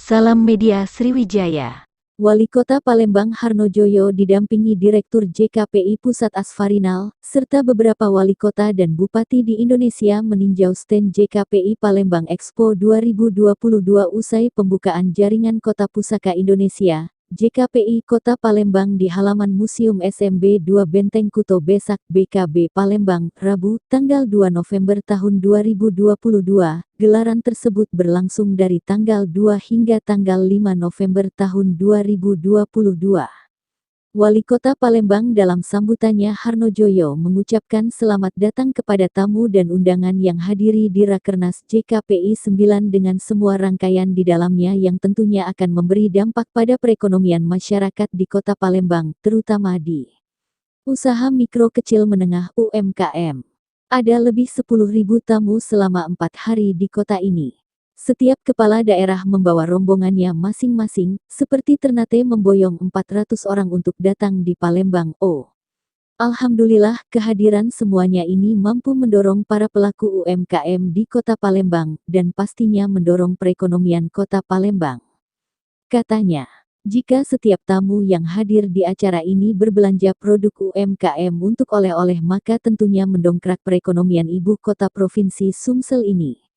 Salam Media Sriwijaya. Wali Kota Palembang Harnojoyo didampingi Direktur JKPI Pusat Asfarinal, serta beberapa wali kota dan bupati di Indonesia meninjau stand JKPI Palembang Expo 2022 usai pembukaan Jaringan Kota Pusaka Indonesia, JKPI Kota Palembang di halaman Museum SMB 2 Benteng Kuto Besak BKB Palembang, Rabu, tanggal 2 November tahun 2022. Gelaran tersebut berlangsung dari tanggal 2 hingga tanggal 5 November tahun 2022. Wali Kota Palembang dalam sambutannya Harnojoyo mengucapkan selamat datang kepada tamu dan undangan yang hadiri di Rakernas JKPI 9 dengan semua rangkaian di dalamnya yang tentunya akan memberi dampak pada perekonomian masyarakat di Kota Palembang, terutama di usaha mikro kecil menengah UMKM. Ada lebih 10.000 tamu selama 4 hari di kota ini. Setiap kepala daerah membawa rombongannya masing-masing, seperti Ternate memboyong 400 orang untuk datang di Palembang. Alhamdulillah kehadiran semuanya ini mampu mendorong para pelaku UMKM di kota Palembang, dan pastinya mendorong perekonomian kota Palembang. Katanya. Jika setiap tamu yang hadir di acara ini berbelanja produk UMKM untuk oleh-oleh maka tentunya mendongkrak perekonomian ibu kota provinsi Sumsel ini.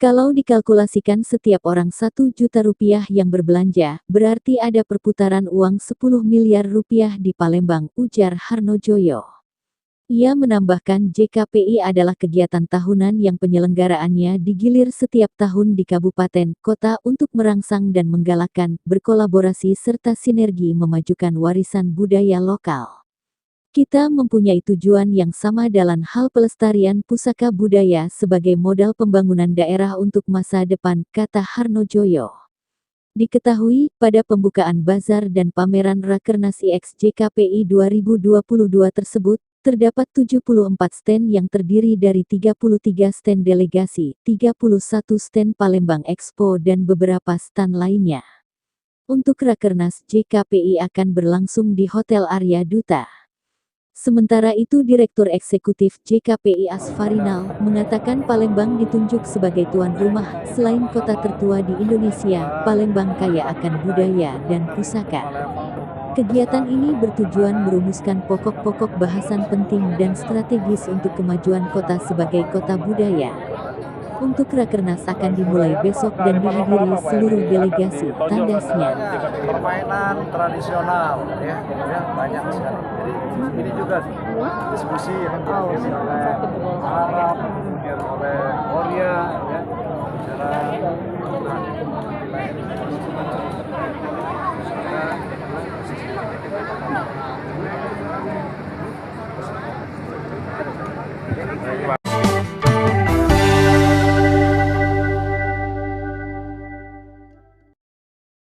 Kalau dikalkulasikan setiap orang 1 juta rupiah yang berbelanja, berarti ada perputaran uang 10 miliar rupiah di Palembang, ujar Harnojoyo. Ia menambahkan JKPI adalah kegiatan tahunan yang penyelenggaraannya digilir setiap tahun di kabupaten, kota untuk merangsang dan menggalakkan, berkolaborasi serta sinergi memajukan warisan budaya lokal. Kita mempunyai tujuan yang sama dalam hal pelestarian pusaka budaya sebagai modal pembangunan daerah untuk masa depan, kata Harnojoyo. Diketahui, pada pembukaan bazar dan pameran Rakernas IX JKPI 2022 tersebut, terdapat 74 stand yang terdiri dari 33 stand delegasi, 31 stand Palembang Expo dan beberapa stand lainnya. Untuk Rakernas JKPI akan berlangsung di Hotel Arya Duta. Sementara itu Direktur Eksekutif JKPI Asfarinal mengatakan Palembang ditunjuk sebagai tuan rumah, selain kota tertua di Indonesia, Palembang kaya akan budaya dan pusaka. Kegiatan ini bertujuan merumuskan pokok-pokok bahasan penting dan strategis untuk kemajuan kota sebagai kota budaya. Untuk Rakernas akan dimulai besok dan dihadiri seluruh delegasi, tandasnya. Permainan tradisional, ya banyak sekali. Jadi ini juga diskusi yang dilakukan oleh Arab,